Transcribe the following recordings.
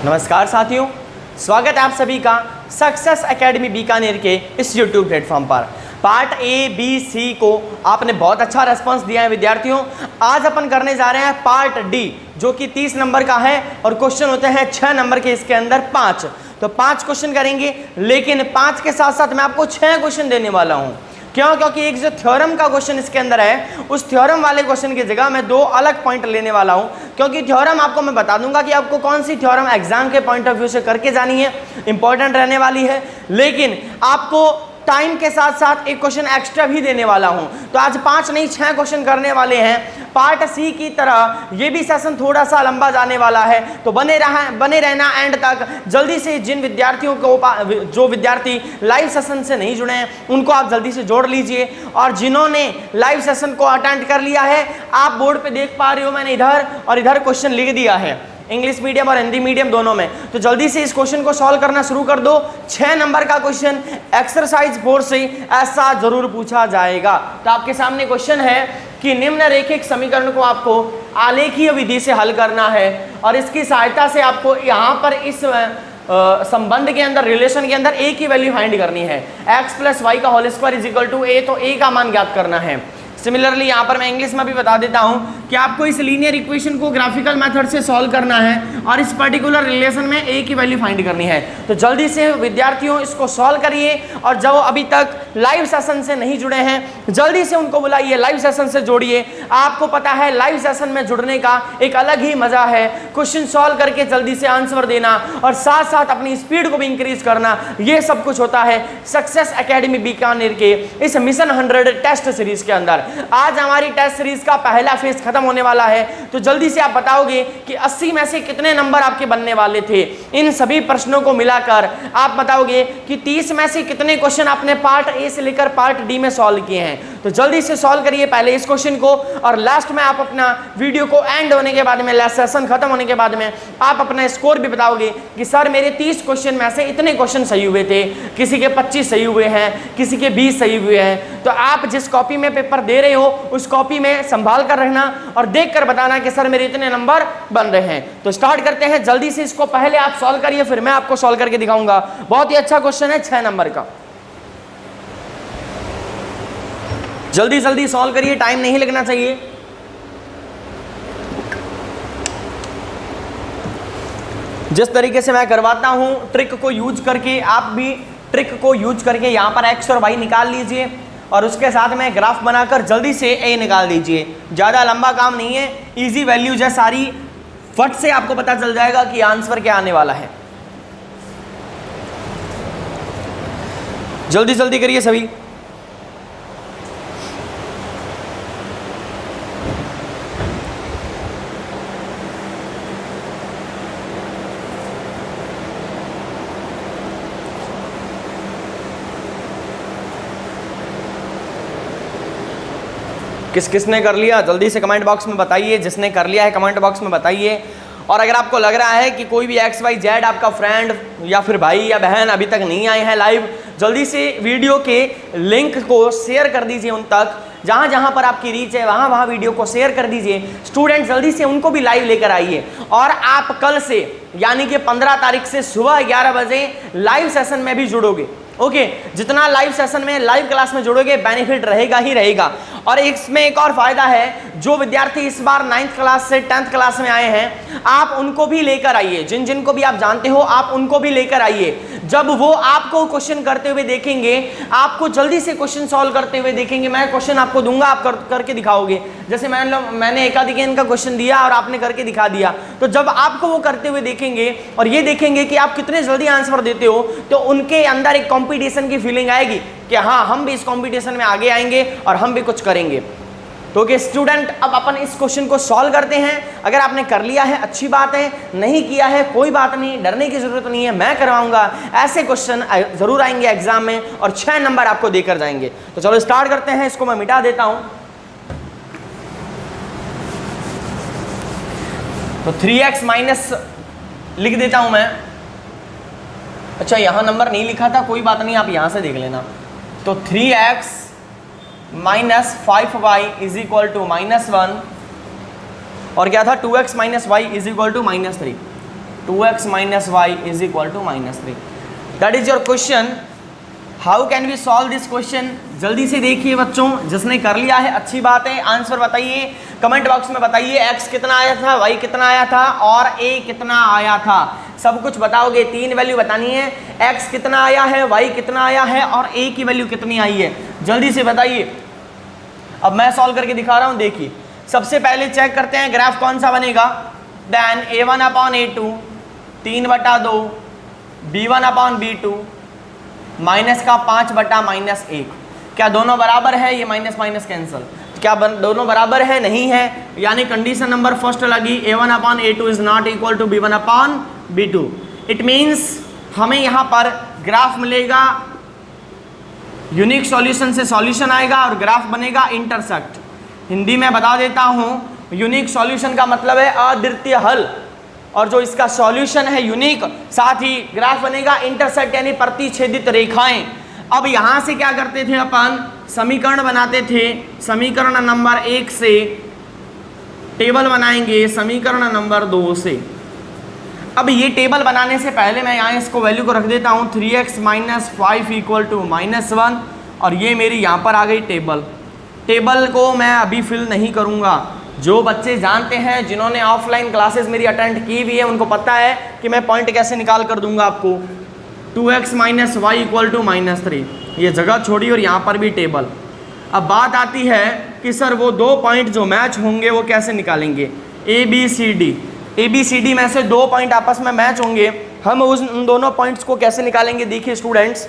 नमस्कार साथियों, स्वागत है आप सभी का सक्सेस एकेडमी बीकानेर के इस यूट्यूब प्लेटफॉर्म पर। पार्ट ए बी सी को आपने बहुत अच्छा रेस्पॉन्स दिया है विद्यार्थियों। आज अपन करने जा रहे हैं पार्ट डी, जो कि 30 नंबर का है और क्वेश्चन होते हैं 6 नंबर के, इसके अंदर 5। तो 5 क्वेश्चन करेंगे, लेकिन 5 के साथ साथ मैं आपको 6 क्वेश्चन देने वाला हूँ। क्यों? क्योंकि एक जो थ्योरम का क्वेश्चन इसके अंदर है, उस थ्योरम वाले क्वेश्चन की जगह मैं 2 अलग पॉइंट लेने वाला हूं। क्योंकि थ्योरम आपको मैं बता दूंगा कि आपको कौन सी थ्योरम एग्जाम के पॉइंट ऑफ व्यू से करके जानी है, इंपॉर्टेंट रहने वाली है, लेकिन आपको टाइम के साथ साथ एक क्वेश्चन एक्स्ट्रा भी देने वाला हूं। तो आज 5 नहीं 6 क्वेश्चन करने वाले हैं। पार्ट सी की तरह ये भी सेशन थोड़ा सा लंबा जाने वाला है, तो बने रहना एंड तक। जल्दी से जिन विद्यार्थियों को, जो विद्यार्थी लाइव सेशन से नहीं जुड़े हैं, उनको आप जल्दी से जोड़ लीजिए। और जिन्होंने लाइव सेशन को अटेंड कर लिया है, आप बोर्ड पे देख पा रहे हो, मैंने इधर और इधर क्वेश्चन लिख दिया है, इंग्लिश मीडियम और हिंदी मीडियम दोनों में। तो जल्दी से इस क्वेश्चन को सॉल्व करना शुरू कर दो। 6 नंबर का क्वेश्चन एक्सरसाइज 4 से ऐसा जरूर पूछा जाएगा। तो आपके सामने क्वेश्चन है कि निम्नरेखित समीकरण को आपको आलेखीय विधि से हल करना है, और इसकी सहायता से आपको यहाँ पर इस संबंध के अंदर, रिलेशन के अंदर a की वैल्यू फाइंड करनी है। x + y का whole square is equal to a, तो a का मान ज्ञात करना है। सिमिलरली यहाँ पर मैं इंग्लिश में भी बता देता हूँ कि आपको इस लीनियर इक्वेशन को ग्राफिकल मेथड से सॉल्व करना है और इस पर्टिकुलर रिलेशन में a की वैल्यू फाइंड करनी है। तो जल्दी से विद्यार्थियों इसको सॉल्व करिए, और जो अभी तक लाइव सेशन से नहीं जुड़े हैं, जल्दी से उनको बुलाइए, लाइव सेशन से जोड़िए। आपको पता है लाइव सेशन में जुड़ने का एक अलग ही मजा है। क्वेश्चन सॉल्व करके जल्दी से आंसर देना और साथ साथ अपनी स्पीड को भी इंक्रीज करना, ये सब कुछ होता है सक्सेस एकेडमी बीकानेर के इस मिशन 100 टेस्ट सीरीज के अंदर। आज हमारी टेस्ट सीरीज का पहला फेज खत्म होने वाला है, तो जल्दी से आप बताओगे कि 80 में से कितने नंबर आपके बनने वाले थे। इन सभी प्रश्नों को मिलाकर आप बताओगे कि 30 में से कितने क्वेश्चन आपने पार्ट ए से लेकर पार्ट डी में सॉल्व किए हैं। तो जल्दी से सॉल्व करिए पहले इस क्वेश्चन को, और लास्ट में आप अपना वीडियो को एंड होने के बाद में, लास्ट सेशन खत्म होने के बाद में, आप अपना स्कोर भी बताओगे कि सर मेरे 30 क्वेश्चन में से इतने क्वेश्चन सही हुए थे, किसी के 25 सही हुए हैं, किसी के 20 सही हुए हैं। तो आप जिस कॉपी में पेपर दे रहे हो, उस कॉपी में संभाल कर रहना और देख कर बताना कि सर मेरे इतने नंबर बन रहे हैं। तो स्टार्ट करते हैं, जल्दी से इसको पहले आप सॉल्व करिए, फिर मैं आपको सॉल्व करके दिखाऊंगा। बहुत ही अच्छा क्वेश्चन है 6 नंबर का। जल्दी जल्दी सॉल्व करिए, टाइम नहीं लगना चाहिए। जिस तरीके से मैं करवाता हूं ट्रिक को यूज करके, आप भी ट्रिक को यूज करके यहां पर x और y निकाल लीजिए, और उसके साथ में ग्राफ बनाकर जल्दी से a निकाल दीजिए। ज़्यादा लंबा काम नहीं है, इजी वैल्यूज है सारी, फट से आपको पता चल जाएगा कि आंसर क्या आने वाला है। जल्दी जल्दी करिए सभी। किस किसने कर लिया जल्दी से कमेंट बॉक्स में बताइए। जिसने कर लिया है कमेंट बॉक्स में बताइए। और अगर आपको लग रहा है कि कोई भी XYZ आपका फ्रेंड या फिर भाई या बहन अभी तक नहीं आए हैं लाइव, जल्दी से वीडियो के लिंक को शेयर कर दीजिए उन तक, जहाँ जहाँ पर आपकी रीच है वहाँ वहाँ वीडियो को शेयर कर दीजिए। स्टूडेंट जल्दी से उनको भी लाइव लेकर आइए। और आप कल से यानी कि 15 तारीख से सुबह 11 बजे लाइव सेशन में भी जुड़ोगे। ओके, जितना लाइव सेशन में, लाइव क्लास में जुड़ोगे, बेनिफिट रहेगा ही रहेगा। और इसमें एक और फायदा है, जो विद्यार्थी इस बार 9th क्लास से 10th क्लास में आए हैं, आप उनको भी लेकर आइए। जिन जिन को भी आप जानते हो आप उनको भी लेकर आइए। जब वो आपको क्वेश्चन करते हुए देखेंगे, आपको जल्दी से क्वेश्चन सॉल्व करते हुए देखेंगे, मैं क्वेश्चन आपको दूंगा, आप करके दिखाओगे। जैसे मैंने एकाधिकन का क्वेश्चन दिया और आपने करके दिखा दिया, तो जब आपको वो करते हुए देखेंगे और ये देखेंगे कि आप कितने जल्दी आंसर देते हो, तो उनके अंदर एक कंपटीशन की फीलिंग आएगी कि हाँ हम भी इस कंपटीशन में आगे आएंगे और हम भी कुछ करेंगे। तो कि स्टूडेंट अब अपन इस क्वेश्चन को सॉल्व करते हैं। अगर आपने कर लिया है अच्छी बात है, नहीं किया है कोई बात नहीं, डरने की जरूरत नहीं है, मैं करवाऊंगा। ऐसे क्वेश्चन जरूर आएंगे एग्जाम में और 6 नंबर आपको देकर जाएंगे। तो चलो स्टार्ट करते हैं। इसको मैं मिटा देता हूं। तो 3x माइनस लिख देता हूं मैं। अच्छा यहां नंबर नहीं लिखा था, कोई बात नहीं, आप यहां से देख लेना। तो 3x minus 5y is equal to -1, और क्या था 2x minus y is equal to -3। 2x minus y is equal to -3। That is your question. How can we solve this question? जल्दी से देखिए बच्चों, जिसने कर लिया है अच्छी बात है, आंसर बताइए कमेंट बॉक्स में, बताइए x कितना आया था, y कितना आया था और a कितना आया था। सब कुछ बताओगे, 3 वैल्यू बतानी है, x कितना आया है, y कितना आया है और a की वैल्यू कितनी आई है, जल्दी से बताइए। अब मैं सॉल्व करके दिखा रहा हूँ, देखिए। सबसे पहले चेक करते हैं ग्राफ कौन सा बनेगा। देन a1/a2 3/2 b1/b2 माइनस का 5/-1। क्या दोनों बराबर है? ये माइनस माइनस कैंसल। क्या दोनों बराबर है? नहीं है, यानी कंडीशन नंबर फर्स्ट लगी, a1/a2 is not equal to b1/b2। It means हमें यहाँ पर ग्राफ मिलेगा, यूनिक सॉल्यूशन से सॉल्यूशन आएगा और ग्राफ बनेगा इंटरसेक्ट। हिंदी में बता देता हूँ, यूनिक सॉल्यूशन का मतलब है अद्वितीय हल, और जो इसका सॉल्यूशन है यूनिक, साथ ही ग्राफ बनेगा इंटरसेक्ट यानी प्रतिच्छेदित रेखाएं। अब यहाँ से क्या करते थे अपन, समीकरण बनाते थे। समीकरण नंबर 1 से टेबल बनाएंगे समीकरण नंबर 2 से। अब ये टेबल बनाने से पहले मैं यहाँ इसको वैल्यू को रख देता हूँ 3x माइनस 5 इक्वल टू -1, और ये मेरी यहाँ पर आ गई टेबल। टेबल को मैं अभी फिल नहीं करूँगा। जो बच्चे जानते हैं, जिन्होंने ऑफलाइन क्लासेस मेरी अटेंड की हुई है, उनको पता है कि मैं पॉइंट कैसे निकाल कर दूंगा आपको। 2x minus Y equal to -3, ये जगह छोड़ी और यहाँ पर भी टेबल। अब बात आती है कि सर वो 2 पॉइंट जो मैच होंगे वो कैसे निकालेंगे। ए बी सी डी में से 2 पॉइंट आपस में मैच होंगे, हम उन दोनों पॉइंट्स को कैसे निकालेंगे। देखिए स्टूडेंट्स,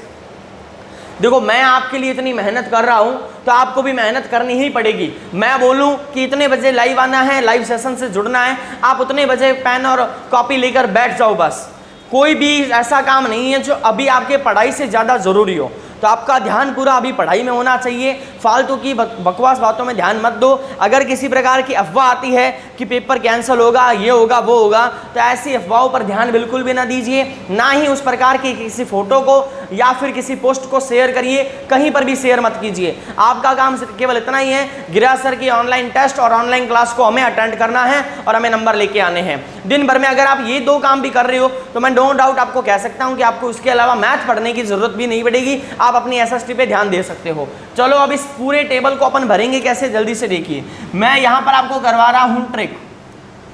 देखो मैं आपके लिए इतनी मेहनत कर रहा हूँ तो आपको भी मेहनत करनी ही पड़ेगी। मैं बोलूँ कि इतने बजे लाइव आना है, लाइव सेशन से जुड़ना है, आप उतने बजे पेन और कॉपी लेकर बैठ जाओ बस। कोई भी ऐसा काम नहीं है जो अभी आपके पढ़ाई से ज़्यादा ज़रूरी हो, तो आपका ध्यान पूरा अभी पढ़ाई में होना चाहिए। फालतू की बकवास बातों में ध्यान मत दो। अगर किसी प्रकार की अफवाह आती है कि पेपर कैंसिल होगा, ये होगा, वो होगा, तो ऐसी अफवाहों पर ध्यान बिल्कुल भी ना दीजिए। ना ही उस प्रकार की किसी फोटो को या फिर किसी पोस्ट को शेयर करिए, कहीं पर भी शेयर मत कीजिए। आपका काम केवल इतना ही है, गिरा सर की ऑनलाइन टेस्ट और ऑनलाइन क्लास को हमें अटेंड करना है और हमें नंबर लेके आने हैं। दिन भर में अगर आप ये 2 काम भी कर रहे हो तो मैं नो डाउट आपको कह सकता हूँ कि आपको उसके अलावा मैथ पढ़ने की जरूरत भी नहीं पड़ेगी, आप अपनी एसएसटी पे ध्यान दे सकते हो। चलो अब इस पूरे टेबल को अपन भरेंगे कैसे, जल्दी से देखिए। मैं यहाँ पर आपको करवा रहा हूँ ट्रिक।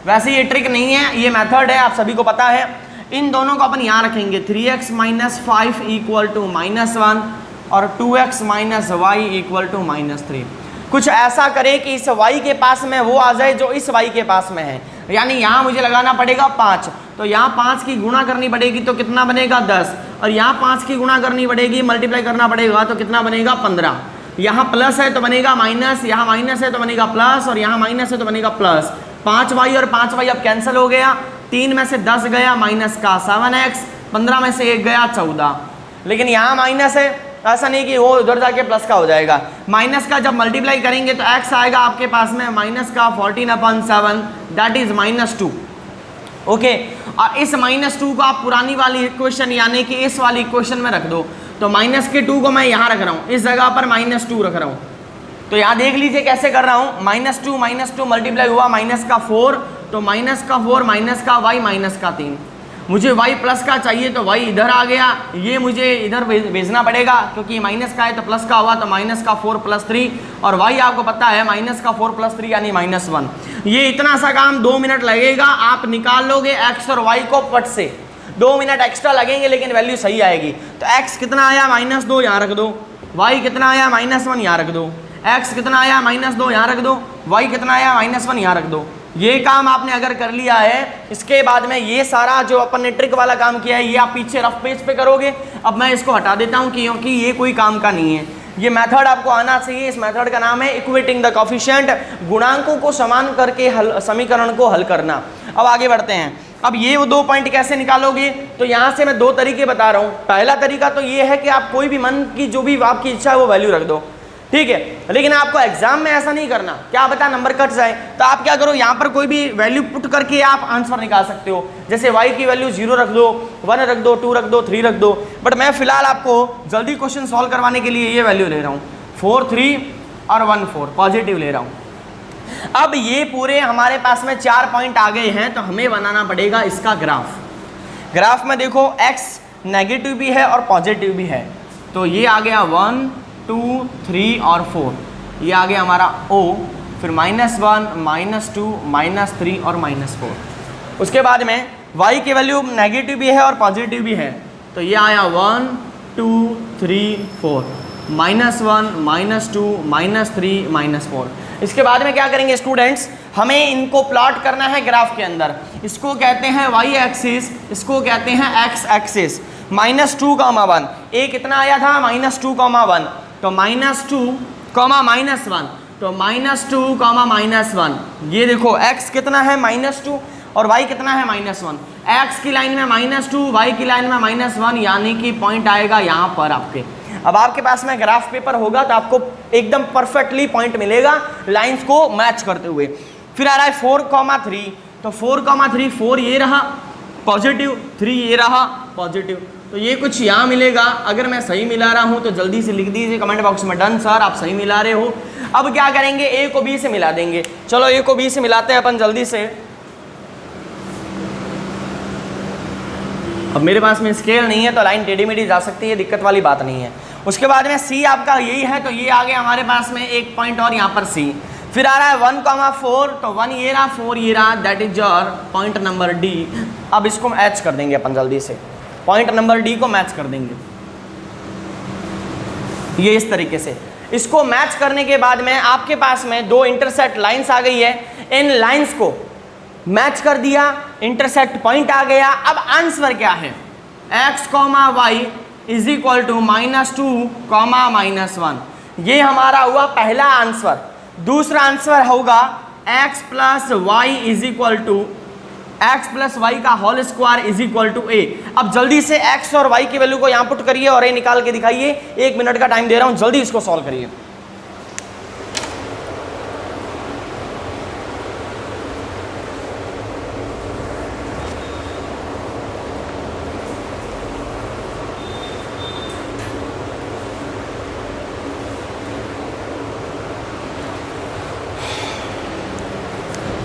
वैसे ये ट्रिक नहीं है, ये मेथड है, आप सभी को पता है। इन दोनों को अपन यहाँ रखेंगे, 3x माइनस 5 इक्वल टू -1 और 2x minus Y equal to -3। कुछ ऐसा करे कि इस y के पास में वो आ जाए जो इस y के पास में है। यानी यहाँ मुझे लगाना पड़ेगा 5, तो यहाँ 5 की गुणा करनी पड़ेगी तो कितना बनेगा 10, और यहाँ 5 की गुणा करनी पड़ेगी, मल्टीप्लाई करना पड़ेगा तो कितना बनेगा 15। यहाँ प्लस है तो बनेगा माइनस, यहाँ माइनस है तो बनेगा प्लस, और यहाँ माइनस है तो बनेगा प्लस। 5y और 5y अब कैंसिल हो गया, 3 में से 10 गया माइनस का 7x, 15 में से 1 गया 14। लेकिन यहाँ माइनस है, ऐसा नहीं कि वो उधर जाके प्लस का हो जाएगा। माइनस का जब मल्टीप्लाई करेंगे तो x आएगा आपके पास में माइनस का 14/7, दैट इज -2। ओके, और इस -2 को आप पुरानी वाली इक्वेशन यानी कि इस वाली इक्वेशन में रख दो। तो -2 को मैं यहाँ रख रहा हूँ, इस जगह पर -2 रख रहा हूँ। तो यहाँ देख लीजिए कैसे कर रहा हूँ। -2 मल्टीप्लाई हुआ -4, तो -4 माइनस का y -3। मुझे y प्लस का चाहिए तो y इधर आ गया, ये मुझे इधर भेजना पड़ेगा क्योंकि माइनस का है तो प्लस का हुआ, तो -4 + 3, और y आपको पता है -4 + 3 यानी -1। ये इतना सा काम 2 मिनट लगेगा, आप निकाल लोगे x और y को पट से। 2 मिनट एक्स्ट्रा लगेंगे लेकिन वैल्यू सही आएगी। तो x कितना आया -2 यहाँ रख दो, y कितना आया -1 यहाँ रख दो, x कितना आया -2 यहाँ रख दो, y कितना आया -1 यहाँ रख दो। ये काम आपने अगर कर लिया है, इसके बाद में ये सारा जो अपन ने ट्रिक वाला काम किया है ये आप पीछे रफ पेज पे करोगे। अब मैं इसको हटा देता हूँ क्योंकि ये कोई काम का नहीं है। ये मेथड आपको आना चाहिए। इस मेथड का नाम है इक्वेटिंग द कोफिशिएंट, गुणांकों को समान करके समीकरण को हल करना। अब आगे बढ़ते हैं। अब ये वो 2 पॉइंट कैसे निकालोगे, तो यहाँ से मैं 2 तरीके बता रहा हूँ। पहला तरीका तो ये है कि आप कोई भी मन की जो भी आपकी इच्छा है वो वैल्यू रख दो, ठीक है। लेकिन आपको एग्जाम में ऐसा नहीं करना, क्या बता नंबर कट जाए। तो आप क्या करो, यहाँ पर कोई भी वैल्यू पुट करके आप आंसर निकाल सकते हो। जैसे y की वैल्यू 0 रख दो, 1 रख दो, 2 रख दो, 3 रख दो। बट मैं फिलहाल आपको जल्दी क्वेश्चन सॉल्व करवाने के लिए ये वैल्यू ले रहा हूँ, 4 3 और 1 4 पॉजिटिव ले रहा हूँ। अब ये पूरे हमारे पास में 4 पॉइंट आ गए हैं, तो हमें बनाना पड़ेगा इसका ग्राफ। ग्राफ में देखो x नेगेटिव भी है और पॉजिटिव भी है, तो ये आ गया 1 2 3 और 4, ये आ गया हमारा O, फिर -1 -2 -3 और -4। उसके बाद में y की वैल्यू नेगेटिव भी है और पॉजिटिव भी है, तो ये आया 1 2 3 4, -1 -2 -3 -4। इसके बाद में क्या करेंगे स्टूडेंट्स, हमें इनको प्लॉट करना है ग्राफ के अंदर। इसको कहते हैं y एक्सिस, इसको कहते हैं x एक्सिस। -2, 1, ए कितना आया था -2, 1, तो -2, -1, तो -2, -1, ये देखो x कितना है -2 और y कितना है -1। x की लाइन में -2, y की लाइन में -1, यानी कि पॉइंट आएगा यहाँ पर आपके। अब आपके पास में ग्राफ पेपर होगा तो आपको एकदम परफेक्टली पॉइंट मिलेगा लाइंस को मैच करते हुए। फिर आ रहा है 4, 3, तो 4, 3, 4 ये रहा पॉजिटिव, 3 ये रहा पॉजिटिव, तो ये कुछ यहाँ मिलेगा। अगर मैं सही मिला रहा हूँ तो जल्दी से लिख दीजिए कमेंट बॉक्स में, डन सर आप सही मिला रहे हो। अब क्या करेंगे, ए को बी से मिला देंगे। चलो ए को बी से मिलाते हैं अपन जल्दी से। अब मेरे पास में स्केल नहीं है तो लाइन टेढ़ी मेढ़ी जा सकती है, दिक्कत वाली बात नहीं है। उसके बाद में सी आपका यही है, तो ये आ गया हमारे पास में एक पॉइंट और यहाँ पर सी। फिर आ रहा है 1, 4, तो 1 ये रहा 4 ये रहा, that is your point number D. अब इसको मैच कर देंगे अपन जल्दी से, पॉइंट नंबर डी को मैच कर देंगे ये इस तरीके से। इसको मैच करने के बाद में आपके पास में दो इंटरसेक्ट लाइंस आ गई है, इन लाइंस को मैच कर दिया, इंटरसेक्ट पॉइंट आ गया। अब आंसर क्या है, x, y is equal to -2, -1, ये हमारा हुआ पहला आंसर। दूसरा आंसर होगा x + y is equal to x + y का whole square is equal to a। अब जल्दी से x और y की वैल्यू को यहाँ पुट करिए और a निकाल के दिखाइए। 1 मिनट का टाइम दे रहा हूँ, जल्दी इसको सॉल्व करिए।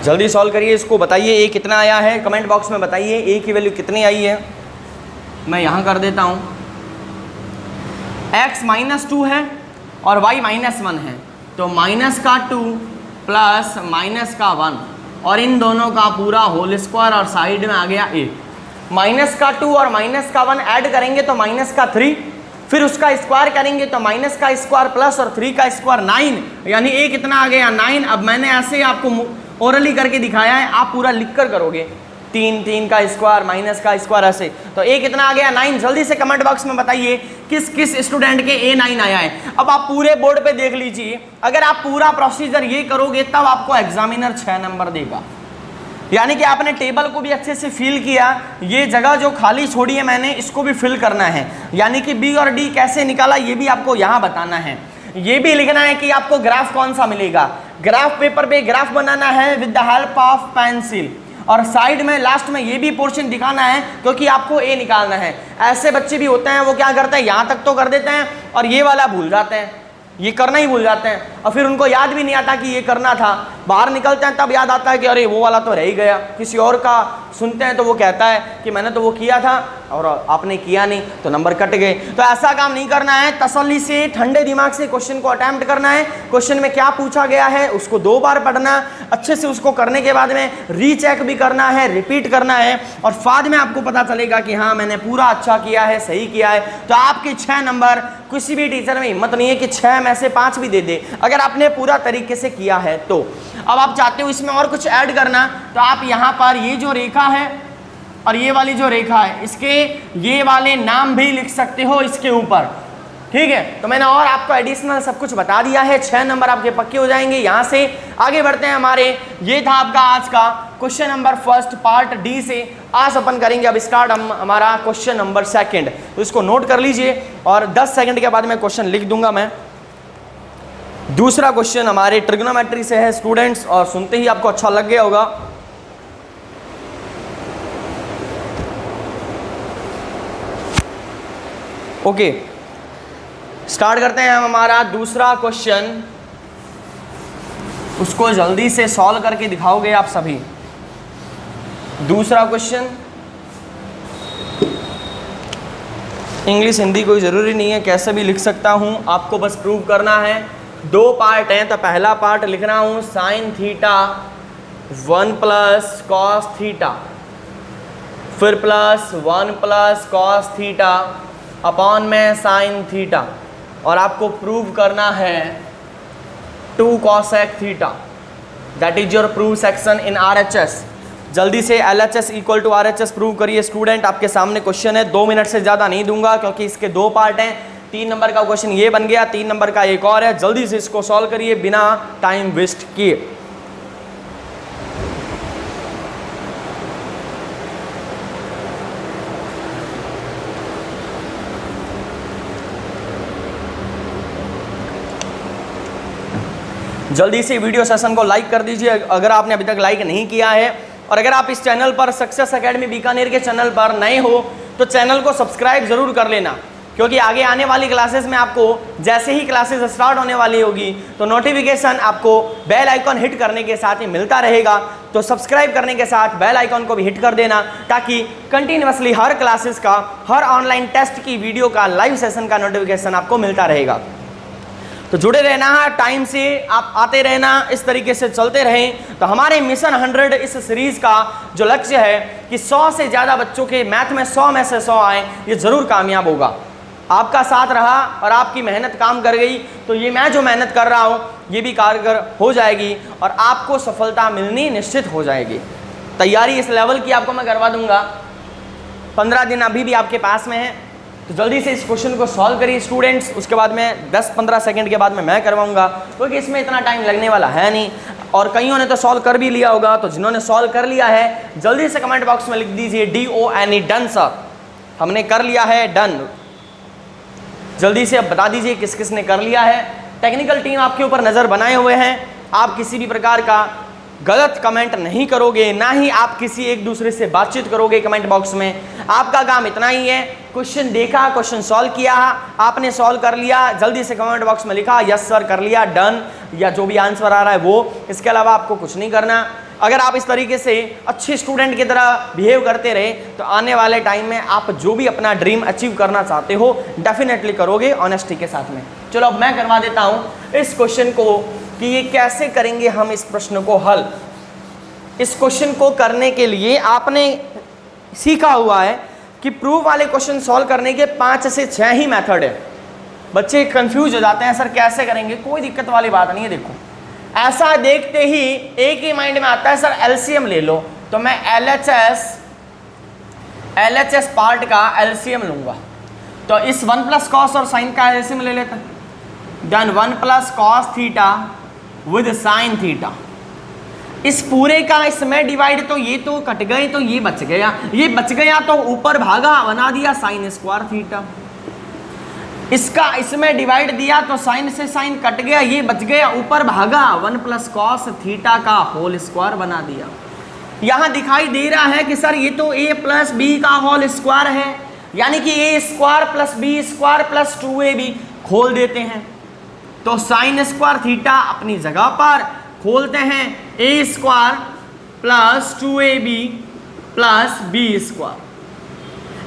जल्दी सॉल्व करिए इसको, बताइए ए कितना आया है, कमेंट बॉक्स में बताइए ए की वैल्यू कितनी आई है। मैं यहाँ कर देता हूँ, x -2 है और y -1 है, तो -2 प्लस -1 और इन दोनों का पूरा होल स्क्वायर और साइड में आ गया a। -2 और -1 ऐड करेंगे तो -3, फिर उसका स्क्वायर करेंगे तो -2 प्लस और 3 का स्क्वायर 9, यानी a कितना आ गया 9। अब मैंने ऐसे आपको ओरली करके दिखाया है, आप पूरा लिख कर करोगे, 3 का स्क्वायर -का स्क्वायर ऐसे, तो ए कितना आ गया 9। जल्दी से कमेंट बॉक्स में बताइए किस किस स्टूडेंट के ए 9 आया है। अब आप पूरे बोर्ड पे देख लीजिए, अगर आप पूरा प्रोसीजर ये करोगे तब आपको एग्जामिनर 6 नंबर देगा, यानी कि आपने टेबल को भी अच्छे से फिल किया। ये जगह जो खाली छोड़ी है मैंने, इसको भी फिल करना है, यानी कि बी और डी कैसे निकाला ये भी आपको यहाँ बताना है। ये भी लिखना है कि आपको ग्राफ कौन सा मिलेगा। ग्राफ पेपर पे ग्राफ बनाना है with the help of pencil, और साइड में लास्ट में ये भी पोर्शन दिखाना है क्योंकि आपको ए निकालना है। ऐसे बच्चे भी होते हैं, वो क्या करते हैं, यहाँ तक तो कर देते हैं और ये वाला भूल जाते हैं, ये करना ही भूल जाते हैं, और फिर उनको याद भी नहीं आता कि ये करना था। बाहर निकलते हैं तब याद आता है कि अरे वो वाला तो रह ही गया। किसी और का सुनते हैं तो वो कहता है कि मैंने तो वो किया था और आपने किया नहीं, तो नंबर कट गए। तो ऐसा काम नहीं करना है, तसल्ली से ठंडे दिमाग से क्वेश्चन को अटेम्प्ट करना है। क्वेश्चन में क्या पूछा गया है उसको 2 बार पढ़ना, अच्छे से उसको करने के बाद में रीचेक भी करना है, रिपीट करना है, और बाद में आपको पता चलेगा कि हाँ मैंने पूरा अच्छा किया है, सही किया है। तो आपके 6 नंबर, किसी भी टीचर में हिम्मत नहीं है कि 6 में से 5 भी दे दे अगर आपने पूरा तरीके से किया है तो। अब आप चाहते हो इसमें और कुछ ऐड करना, तो आप यहाँ पर ये जो रेखा है और ये वाली जो रेखा है, इसके ये वाले नाम भी लिख सकते हो इसके ऊपर, ठीक है। तो मैंने और आपको एडिशनल सब कुछ बता दिया है, 6 नंबर आपके पक्के हो जाएंगे। यहाँ से आगे बढ़ते हैं हमारे, ये था आपका आज का question number first part D से। आज अपन करेंगे अब स्टार्ट हमारा क्वेश्चन नंबर सेकंड, तो इसको नोट कर लीजिए और 10 सेकंड के बाद मैं क्वेश्चन लिख दूंगा मैं। दूसरा क्वेश्चन हमारे ट्रिग्नोमेट्री से है स्टूडेंट्स, और सुनते ही आपको अच्छा लग गया होगा। ओके, स्टार्ट करते हैं हम हमारा दूसरा क्वेश्चन, उसको जल्दी से सॉल्व करके दिखाओगे आप सभी। दूसरा क्वेश्चन इंग्लिश हिंदी कोई ज़रूरी नहीं है, कैसे भी लिख सकता हूँ, आपको बस प्रूव करना है। दो पार्ट हैं, तो पहला पार्ट लिख रहा हूँ sine theta 1 plus cos theta, फिर plus 1 plus cos theta upon में साइन थीटा, और आपको प्रूव करना है 2 cosec theta. That is your prove section in RHS। जल्दी से LHS equal to RHS prove करिए स्टूडेंट। आपके सामने क्वेश्चन है, 2 मिनट से ज़्यादा नहीं दूंगा क्योंकि इसके 2 पार्ट हैं। 3 नंबर का क्वेश्चन ये बन गया, 3 नंबर का एक और है। जल्दी से इसको सॉल्व करिए बिना टाइम वेस्ट किए। जल्दी से वीडियो सेशन को लाइक कर दीजिए अगर आपने अभी तक लाइक नहीं किया है, और अगर आप इस चैनल पर सक्सेस एकेडमी बीकानेर के चैनल पर नए हो तो चैनल को सब्सक्राइब जरूर कर लेना, क्योंकि आगे आने वाली क्लासेस में आपको जैसे ही क्लासेस स्टार्ट होने वाली होगी तो नोटिफिकेशन आपको बेल आइकॉन हिट करने के साथ ही मिलता रहेगा। तो सब्सक्राइब करने के साथ बेल आइकॉन को भी हिट कर देना, ताकि कंटिन्यूअसली हर क्लासेस का, हर ऑनलाइन टेस्ट की वीडियो का, लाइव सेशन का नोटिफिकेशन आपको मिलता रहेगा। तो जुड़े रहना है, टाइम से आप आते रहना, इस तरीके से चलते रहें। तो हमारे मिशन 100 इस सीरीज का जो लक्ष्य है कि 100 से ज़्यादा बच्चों के मैथ में 100 में से 100 आए, ये ज़रूर कामयाब होगा। आपका साथ रहा और आपकी मेहनत काम कर गई तो ये मैं जो मेहनत कर रहा हूँ ये भी कारगर हो जाएगी और आपको सफलता मिलनी निश्चित हो जाएगी। तैयारी इस लेवल की आपको मैं करवा दूंगा। 15 दिन अभी भी आपके पास में है, तो जल्दी से इस क्वेश्चन को सॉल्व करिए स्टूडेंट्स। उसके बाद में 10-15 सेकंड के बाद में मैं करवाऊंगा, क्योंकि इसमें इतना टाइम लगने वाला है नहीं। और कईयों ने तो सॉल्व कर भी लिया होगा, तो जिन्होंने सॉल्व कर लिया है जल्दी से कमेंट बॉक्स में लिख दीजिए DONE, डन सर, हमने कर लिया है, डन। जल्दी से अब बता दीजिए किस किस ने कर लिया है। टेक्निकल टीम आपके ऊपर नज़र बनाए हुए हैं, आप किसी भी प्रकार का गलत कमेंट नहीं करोगे, ना ही आप किसी एक दूसरे से बातचीत करोगे कमेंट बॉक्स में। आपका काम इतना ही है, क्वेश्चन देखा, क्वेश्चन सॉल्व किया, आपने सॉल्व कर लिया, जल्दी से कमेंट बॉक्स में लिखा यस सर कर लिया, डन, या जो भी आंसर आ रहा है वो। इसके अलावा आपको कुछ नहीं करना। अगर आप इस तरीके से अच्छे स्टूडेंट की तरह बिहेव करते रहे तो आने वाले टाइम में आप जो भी अपना ड्रीम अचीव करना चाहते हो डेफिनेटली करोगे ऑनेस्टी के साथ में। चलो अब मैं करवा देता हूँ इस क्वेश्चन को कि ये कैसे करेंगे हम इस प्रश्न को हल। इस क्वेश्चन को करने के लिए आपने सीखा हुआ है कि प्रूफ वाले क्वेश्चन सॉल्व करने के 5 से 6 ही मेथड है। बच्चे कंफ्यूज हो जाते हैं सर कैसे करेंगे, कोई दिक्कत वाली बात नहीं है। देखो ऐसा देखते ही एक ही माइंड में आता है सर एलसीएम ले लो, तो मैं एलएचएस पार्ट का एलसीएम लूंगा। तो इस 1 प्लस कॉस और साइन का एलसीएम ले लेता है, done. 1 plus cos theta with sine theta, इस पूरे का इसमें डिवाइड, तो ये तो कट गए तो ये बच गया, ये बच गया तो ऊपर भागा बना दिया साइन स्क्वायर थीटा। इसका इसमें डिवाइड दिया तो साइन से साइन कट गया, ये बच गया, ऊपर भागा 1 प्लस कॉस थीटा का होल स्क्वायर बना दिया। यहां दिखाई दे रहा है कि सर ये तो a प्लस बी का होल स्क्वायर है, यानी कि a square plus b square plus 2ab खोल देते हैं। तो साइन स्क्वायर थीटा अपनी जगह पर, खोलते हैं a square plus 2ab plus b square,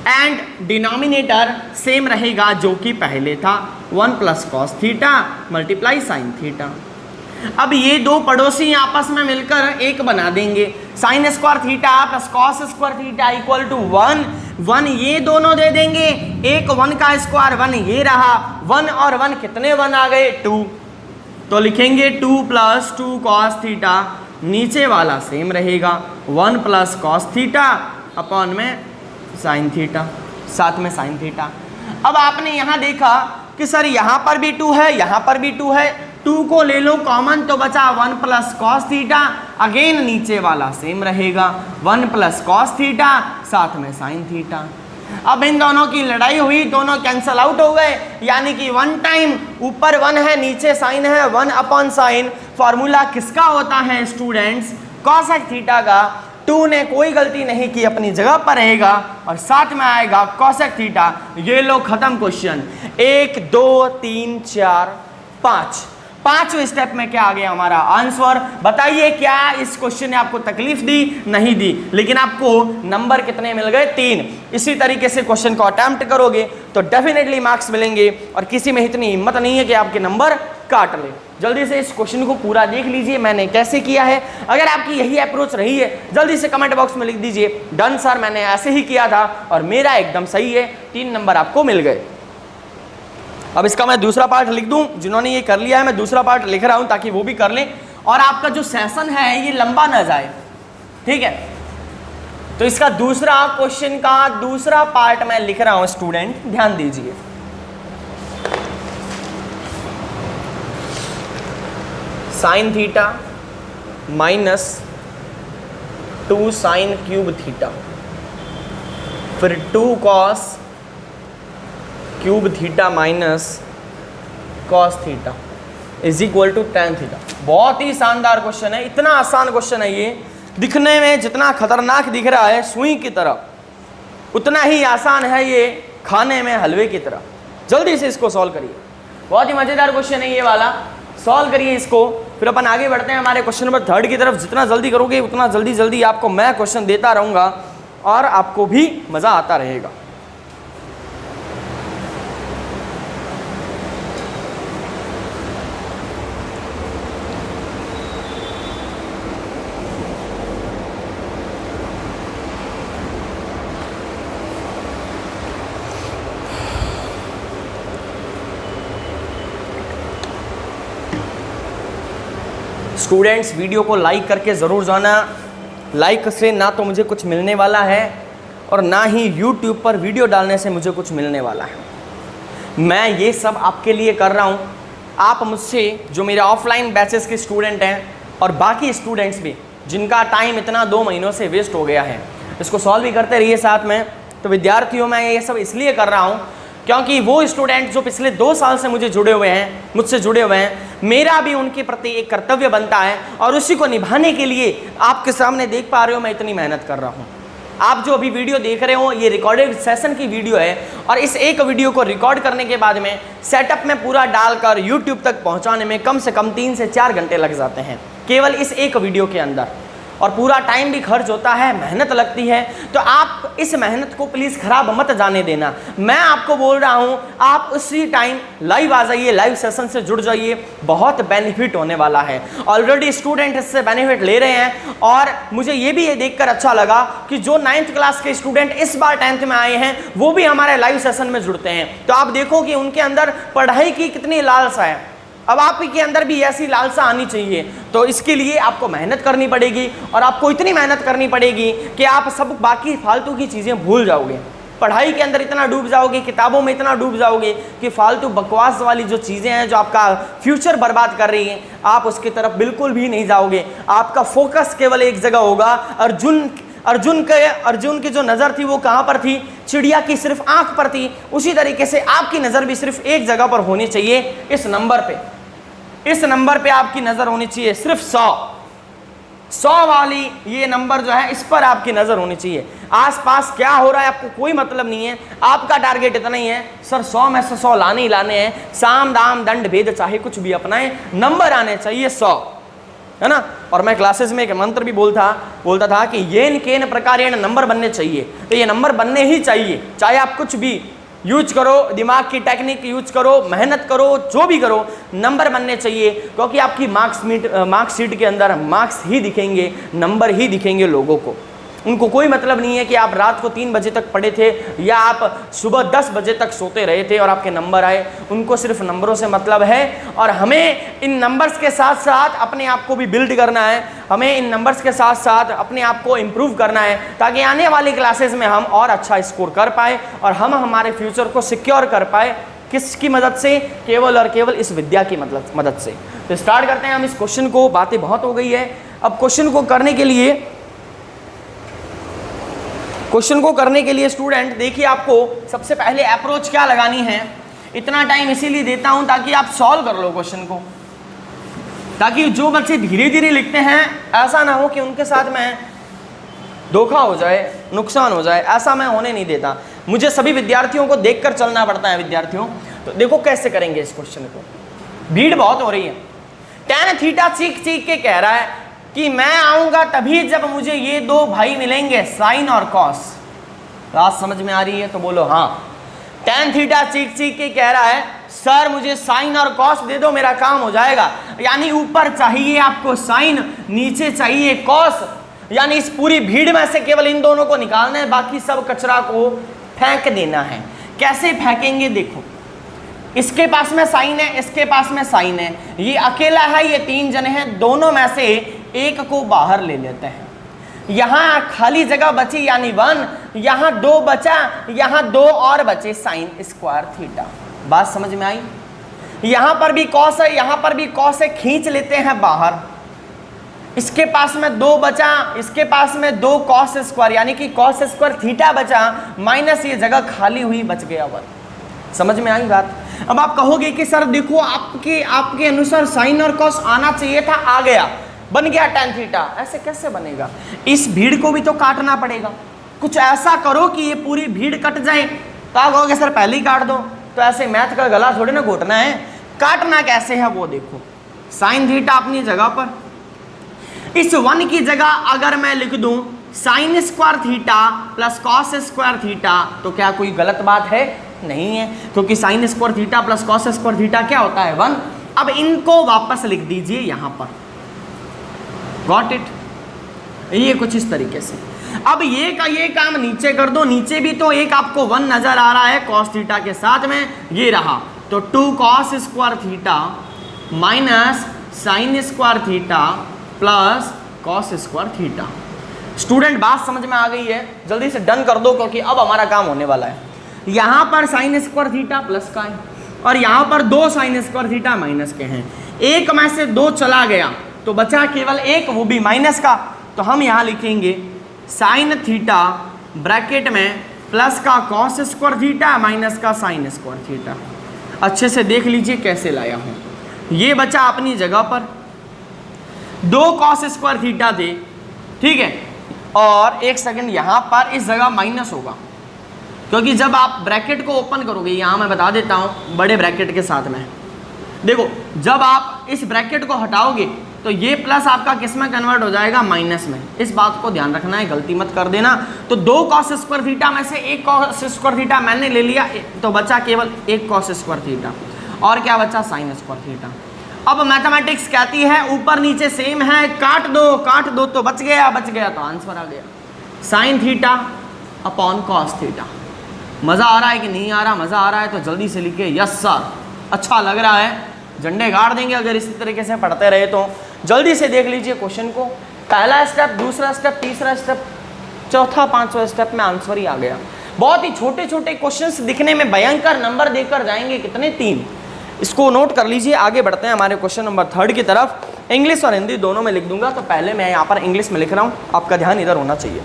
and denominator same रहेगा जो कि पहले था, 1 plus cos theta multiply sine theta. अब ये दो पड़ोसी आपस में मिलकर एक बना देंगे, sine square theta plus cos square theta equal to 1। 1 ये दोनों दे देंगे, एक 1 का स्क्वायर 1 ये रहा, 1 और 1 कितने 1 आ गए 2। तो लिखेंगे 2 प्लस 2 कॉस थीटा, नीचे वाला सेम रहेगा 1 प्लस कॉस थीटा अपॉन में साइन थीटा, साथ में साइन थीटा। अब आपने यहां देखा कि सर यहां पर भी 2 है, यहां पर भी 2 है, 2 को ले लो कॉमन तो बचा 1 प्लस कॉस थीटा, अगेन नीचे वाला सेम रहेगा 1 प्लस कॉस थीटा साथ में साइन थीटा। अब इन दोनों की लड़ाई हुई, दोनों कैंसल आउट हो गए, यानी कि 1 टाइम ऊपर 1 है नीचे साइन है, 1 अपॉन साइन। फॉर्मूला किसका होता है स्टूडेंट्स? कॉसेक थीटा का। 2 ने कोई गलती नहीं की, अपनी जगह पर रहेगा और साथ में आएगा कॉसेक थीटा। ये लो खत्म क्वेश्चन। 1 2 3 4 5 पांचवें स्टेप में क्या आ गया हमारा आंसर। बताइए क्या इस क्वेश्चन ने आपको तकलीफ दी? नहीं दी, लेकिन आपको नंबर कितने मिल गए? 3। इसी तरीके से क्वेश्चन को अटेम्प्ट करोगे तो डेफिनेटली मार्क्स मिलेंगे और किसी में इतनी हिम्मत नहीं है कि आपके नंबर काट ले। जल्दी से इस क्वेश्चन को पूरा देख लीजिए मैंने कैसे किया है। अगर आपकी यही अप्रोच रही है जल्दी से कमेंट बॉक्स में लिख दीजिए डन सर, मैंने ऐसे ही किया था और मेरा एकदम सही है। 3 नंबर आपको मिल गए। अब इसका मैं दूसरा पार्ट लिख दूं, जिन्होंने ये कर लिया है मैं दूसरा पार्ट लिख रहा हूं ताकि वो भी कर लें और आपका जो सेशन है ये लंबा ना जाए, ठीक है। तो इसका दूसरा क्वेश्चन का दूसरा पार्ट मैं लिख रहा हूं स्टूडेंट, ध्यान दीजिए। Sine theta minus 2 sine cube theta, फिर 2 cos cube theta minus cos theta is equal to tan theta. बहुत ही शानदार क्वेश्चन है, इतना आसान क्वेश्चन है ये, दिखने में जितना खतरनाक दिख रहा है सुई की तरह, उतना ही आसान है ये खाने में हलवे की तरह। जल्दी से इसको सॉल्व करिए, बहुत ही मजेदार क्वेश्चन है ये वाला, सॉल्व करिए इसको। फिर अपन आगे बढ़ते हैं हमारे क्वेश्चन नंबर 3 की तरफ। जितना जल्दी करोगे उतना जल्दी आपको मैं क्वेश्चन देता रहूंगा और आपको भी मजा आता रहेगा। स्टूडेंट्स वीडियो को लाइक करके ज़रूर जाना, लाइक से ना तो मुझे कुछ मिलने वाला है और ना ही यूट्यूब पर वीडियो डालने से मुझे कुछ मिलने वाला है। मैं ये सब आपके लिए कर रहा हूँ। आप मुझसे जो मेरे ऑफलाइन बैचेस के स्टूडेंट हैं और बाकी स्टूडेंट्स भी जिनका टाइम इतना 2 महीनों से वेस्ट हो गया है, इसको सॉल्व भी करते रहिए साथ में। तो विद्यार्थियों मैं ये सब इसलिए कर रहा हूँ क्योंकि वो स्टूडेंट जो पिछले 2 साल से मुझसे जुड़े हुए हैं, मेरा भी उनके प्रति एक कर्तव्य बनता है और उसी को निभाने के लिए आपके सामने देख पा रहे हो मैं इतनी मेहनत कर रहा हूँ। आप जो अभी वीडियो देख रहे हो ये रिकॉर्डेड सेशन की वीडियो है और इस एक वीडियो को रिकॉर्ड करने के बाद में सेटअप में पूरा डालकर यूट्यूब तक पहुँचाने में कम से कम 3 से 4 घंटे लग जाते हैं केवल इस एक वीडियो के अंदर, और पूरा टाइम भी खर्च होता है, मेहनत लगती है। तो आप इस मेहनत को प्लीज़ खराब मत जाने देना। मैं आपको बोल रहा हूँ आप उसी टाइम लाइव आ जाइए, लाइव सेशन से जुड़ जाइए, बहुत बेनिफिट होने वाला है। ऑलरेडी स्टूडेंट इससे बेनिफिट ले रहे हैं और मुझे ये भी देखकर अच्छा लगा कि जो 9th क्लास के स्टूडेंट इस बार 10th में आए हैं वो भी हमारे लाइव सेशन में जुड़ते हैं। तो आप देखो कि उनके अंदर पढ़ाई की कितनी लालसा है। अब आपके अंदर भी ऐसी लालसा आनी चाहिए, तो इसके लिए आपको मेहनत करनी पड़ेगी और आपको इतनी मेहनत करनी पड़ेगी कि आप सब बाकी फालतू की चीज़ें भूल जाओगे। पढ़ाई के अंदर इतना डूब जाओगे, किताबों में इतना डूब जाओगे कि फालतू बकवास वाली जो चीज़ें हैं जो आपका फ्यूचर बर्बाद कर रही हैं, आप उसकी तरफ बिल्कुल भी नहीं जाओगे। आपका फोकस केवल एक जगह होगा। अर्जुन की जो नज़र थी वो कहाँ पर थी? चिड़िया की सिर्फ आंख पर थी। उसी तरीके से आपकी नज़र भी सिर्फ एक जगह पर होनी चाहिए, इस नंबर पे। इस नंबर पे आपकी नज़र होनी चाहिए, सिर्फ 100 वाली ये नंबर जो है इस पर आपकी नज़र होनी चाहिए। आसपास क्या हो रहा है आपको कोई मतलब नहीं है। आपका टारगेट इतना ही है सर 100 में से 100 लाने ही लाने हैं। साम दाम दंड भेद चाहे कुछ भी अपनाएं, नंबर आने चाहिए 100, है ना। और मैं क्लासेस में एक मंत्र भी बोलता था कि येन केन प्रकारेण नंबर बनने चाहिए। तो ये नंबर बनने ही चाहिए, चाहे आप कुछ भी यूज करो, दिमाग की टेक्निक यूज करो, मेहनत करो, जो भी करो, नंबर बनने चाहिए। क्योंकि आपकी मार्कशीट के अंदर मार्क्स ही दिखेंगे, नंबर ही दिखेंगे लोगों को। उनको कोई मतलब नहीं है कि आप रात को 3 बजे तक पढ़े थे या आप सुबह 10 बजे तक सोते रहे थे और आपके नंबर आए। उनको सिर्फ नंबरों से मतलब है और हमें इन नंबर्स के साथ साथ अपने आप को भी बिल्ड करना है। हमें इन नंबर्स के साथ साथ अपने आप को इम्प्रूव करना है ताकि आने वाली क्लासेस में हम और अच्छा स्कोर कर पाए और हम हमारे फ्यूचर को सिक्योर कर पाए। किसकी मदद से? केवल और केवल इस विद्या की मदद से। तो स्टार्ट करते हैं हम इस क्वेश्चन को। बातें बहुत हो गई है। अब क्वेश्चन को करने के लिए स्टूडेंट देखिए, आपको सबसे पहले अप्रोच क्या लगानी है। इतना टाइम इसीलिए देता हूं ताकि आप सॉल्व कर लो क्वेश्चन को, ताकि जो बच्चे धीरे धीरे लिखते हैं ऐसा ना हो कि उनके साथ में धोखा हो जाए, नुकसान हो जाए। ऐसा मैं होने नहीं देता। मुझे सभी विद्यार्थियों को देखकर चलना पड़ता है। विद्यार्थियों तो देखो कैसे करेंगे इस क्वेश्चन को। भीड़ बहुत हो रही है। tan थीटा चीख चीख के कह रहा है कि मैं आऊंगा तभी जब मुझे ये दो भाई मिलेंगे, साइन और कॉस। बात समझ में आ रही है तो बोलो हाँ। tan थीटा चीख चीख के कह रहा है सर मुझे साइन और कॉस दे दो, मेरा काम हो जाएगा। यानी ऊपर चाहिए आपको साइन, नीचे चाहिए कॉस, यानी इस पूरी भीड़ में से केवल इन दोनों को निकालना है, बाकी सब कचरा को फेंक देना है। कैसे फेंकेंगे देखो, इसके पास में साइन है, इसके पास में साइन है, ये अकेला है, ये तीन जने हैं, दोनों में से एक को बाहर ले लेते हैं। यहां खाली जगह बची यानी 1, यहां 2 बचा, यहां 2 और बचे, साइन स्क्वायर थीटा। बात समझ में आई? यहां पर भी कॉस है, यहां पर भी कॉस है, खींच लेते हैं बाहर। इसके पास में 2 बचा, इसके पास में 2 कॉस स्क्वायर, यानी कि कॉस स्क्वायर थीटा बचा, माइनस ये जगह खाली हुई, बच गया 1। समझ में आई बात? अब आप कहोगे कि सर देखो आपके अनुसार साइन और कॉस आना चाहिए था, आ गया, बन गया tan थीटा। ऐसे कैसे बनेगा? इस भीड़ को भी तो काटना पड़ेगा। कुछ ऐसा करो कि ये पूरी भीड़ कट जाए। तो आप कहोगे सर पहले ही काट दो, तो ऐसे मैथ का गला थोड़ी ना घोटना है। काटना कैसे है वो देखो। साइन थीटा अपनी जगह पर, इस 1 की जगह अगर मैं लिख दूं sign square theta plus cos square theta, तो क्या कोई गलत बात है? नहीं है, क्योंकि sign square theta plus cos square theta क्या होता है? 1। अब इनको वापस लिख दीजिए यहां पर। Got it? ये कुछ इस तरीके से। अब ये काम नीचे कर दो, नीचे भी तो एक आपको 1 नजर आ रहा है कॉस थीटा के साथ में, ये रहा, तो 2 cos square theta minus sign square theta plus cos square theta. Student बात समझ में आ गई है? जल्दी से डन कर दो, क्योंकि अब हमारा काम होने वाला है। यहां पर साइन स्क्वायर थीटा प्लस का है और यहां पर 2 साइन स्क्वायर थीटा माइनस के हैं। एक में से 2 चला गया तो बचा केवल एक, वो भी माइनस का। तो हम यहां लिखेंगे साइन थीटा ब्रैकेट में प्लस का कॉस स्क्वायर थीटा माइनस का साइन स्क्वायर थीटा। अच्छे से देख लीजिए कैसे लाया हूं। ये बचा अपनी जगह पर, 2 कॉस स्क्वायर थीटा थे, ठीक है, और 1 सेकंड यहां पर इस जगह माइनस होगा, क्योंकि जब आप ब्रैकेट को ओपन करोगे, यहां मैं बता देता हूं बड़े ब्रैकेट के साथ में, देखो जब आप इस ब्रैकेट को हटाओगे तो ये प्लस आपका किस में कन्वर्ट हो जाएगा? माइनस में। इस बात को ध्यान रखना है, गलती मत कर देना। तो 2 कॉस स्क्वायर थीटा में से 1 कॉस स्क्वायर थीटा मैंने ले लिया, तो बचा केवल 1 कॉस स्क्वायर थीटा, और क्या बचा? Sign square theta. अब मैथमेटिक्स कहती है ऊपर नीचे सेम है, काट दो तो बच गया तो आंसर आ गया, sine theta upon cos theta. मज़ा आ रहा है कि नहीं आ रहा? मज़ा आ रहा है तो जल्दी से लिखिए यस सर। अच्छा लग रहा है, झंडे गाड़ देंगे अगर इसी तरीके से पढ़ते रहे तो। जल्दी से देख लीजिए क्वेश्चन को, पहला स्टेप, दूसरा स्टेप, तीसरा स्टेप, चौथा, 5वां स्टेप में आंसर ही आ गया। बहुत ही छोटे छोटे क्वेश्चंस दिखने में भयंकर, नंबर देकर जाएंगे कितने? 3। इसको नोट कर लीजिए। आगे बढ़ते हैं हमारे क्वेश्चन नंबर 3 की तरफ। इंग्लिश और हिंदी दोनों में लिख दूंगा, तो पहले मैं यहाँ पर इंग्लिश में लिख रहा हूँ, आपका ध्यान इधर होना चाहिए।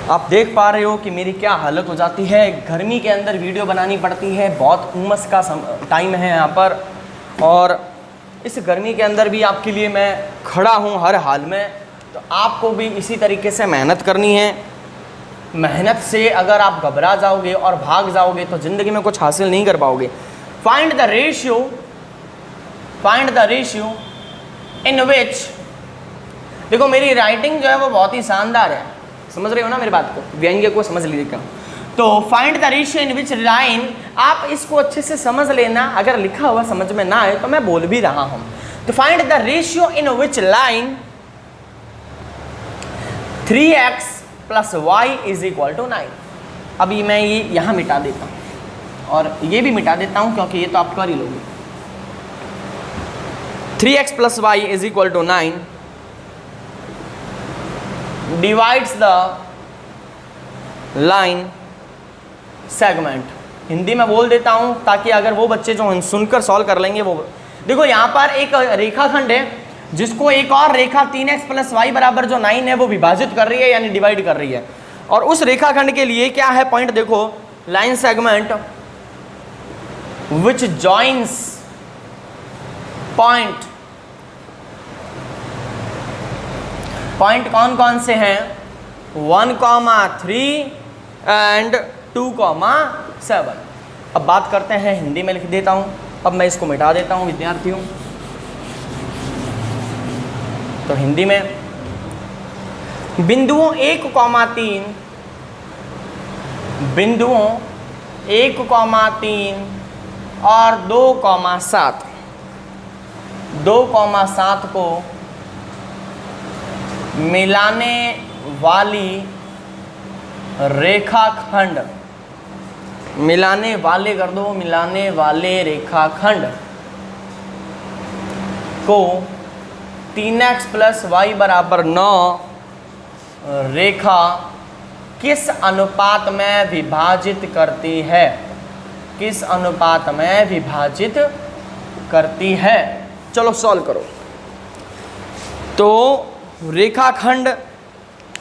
आप देख पा रहे हो कि मेरी क्या हालत हो जाती है। गर्मी के अंदर वीडियो बनानी पड़ती है, बहुत उमस का टाइम है यहाँ पर, और इस गर्मी के अंदर भी आपके लिए मैं खड़ा हूँ हर हाल में। तो आपको भी इसी तरीके से मेहनत करनी है। मेहनत से अगर आप घबरा जाओगे और भाग जाओगे तो ज़िंदगी में कुछ हासिल नहीं कर पाओगे। फाइंड द रेशियो इन विच, देखो मेरी राइटिंग जो है वो बहुत ही शानदार है, समझ रहे हो ना मेरी बात को? व्यंग्य को समझ लीजिएगा। तो find the ratio in which line, आप इसको अच्छे से समझ लेना। अगर लिखा हुआ समझ में ना आए तो मैं बोल भी रहा हूं। तो find the ratio in which line 3x plus y is equal to 9। अभी मैं ये यहां मिटा देता हूं और ये भी मिटा देता हूं, क्योंकि ये तो आप कर ही लोगे। 3x plus y is equal to 9 divides the line segment. Hindi में बोल देता हूं ताकि अगर वो बच्चे जो सुनकर सॉल्व कर लेंगे वो। देखो यहाँ पर एक रेखाखंड है जिसको एक और रेखा 3x प्लस वाई बराबर जो 9 है वो विभाजित कर रही है, यानी डिवाइड कर रही है। और उस रेखाखंड के लिए क्या है पॉइंट? देखो line segment which joins point कौन कौन से हैं? 1, 3, एंड 2,7। अब बात करते हैं, हिंदी में लिख देता हूँ। अब मैं इसको मिटा देता हूँ विद्यार्थियों। तो हिंदी में बिंदुओं 1,3, बिंदुओं 1,3 और 2,7, 2,7 को मिलाने वाली रेखाखंड, मिलाने वाले कर दो, मिलाने वाले रेखाखंड को 3x + y = 9 रेखा किस अनुपात में विभाजित करती है, किस अनुपात में विभाजित करती है। चलो सॉल्व करो। तो रेखाखंड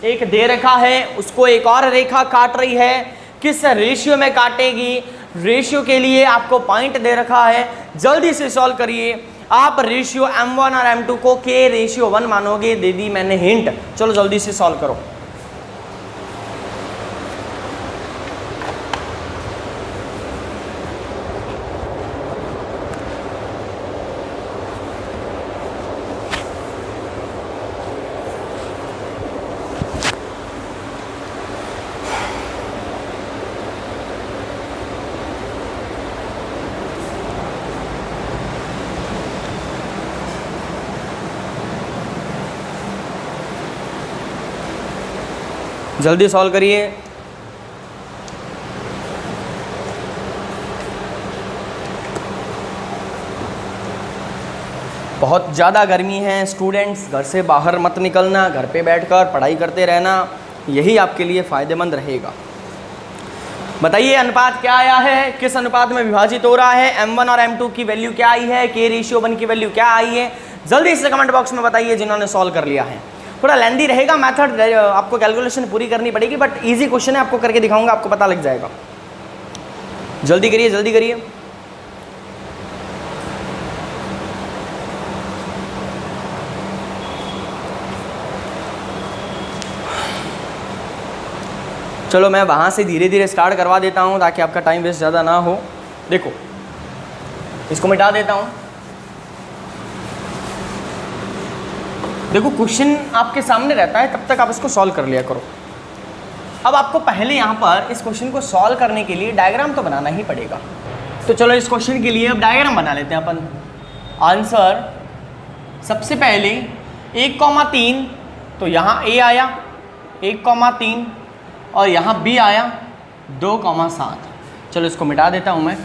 एक दे रखा है, उसको एक और रेखा काट रही है, किस रेशियो में काटेगी, रेशियो के लिए आपको पॉइंट दे रखा है। जल्दी से सॉल्व करिए। आप रेशियो m1 और m2 को k रेशियो 1 मानोगे, दे दी मैंने हिंट। चलो जल्दी से सॉल्व करो। जल्दी सॉल्व करिए। बहुत ज़्यादा गर्मी है स्टूडेंट्स, घर से बाहर मत निकलना, घर पे बैठकर पढ़ाई करते रहना, यही आपके लिए फ़ायदेमंद रहेगा। बताइए अनुपात क्या आया है, किस अनुपात में विभाजित हो रहा है, m1 और m2 की वैल्यू क्या आई है, k रेशियो 1 की वैल्यू क्या आई है। जल्दी से कमेंट बॉक्स में बताइए जिन्होंने सॉल्व कर लिया है। थोड़ा लेंदी रहेगा मेथड, आपको कैलकुलेशन पूरी करनी पड़ेगी, बट इजी क्वेश्चन है, आपको करके दिखाऊंगा, आपको पता लग जाएगा। जल्दी करिए, जल्दी करिए। चलो मैं वहाँ से धीरे धीरे स्टार्ट करवा देता हूँ ताकि आपका टाइम वेस्ट ज़्यादा ना हो। देखो इसको मिटा देता हूँ। देखो क्वेश्चन आपके सामने रहता है, तब तक आप इसको सॉल्व कर लिया करो। अब आपको पहले यहाँ पर इस क्वेश्चन को सॉल्व करने के लिए डायग्राम तो बनाना ही पड़ेगा। तो चलो इस क्वेश्चन के लिए अब डायग्राम बना लेते हैं अपन। आंसर सबसे पहले 1,3, तो यहाँ A आया 1,3 और यहाँ B आया 2,7। चलो इसको मिटा देता हूँ मैं।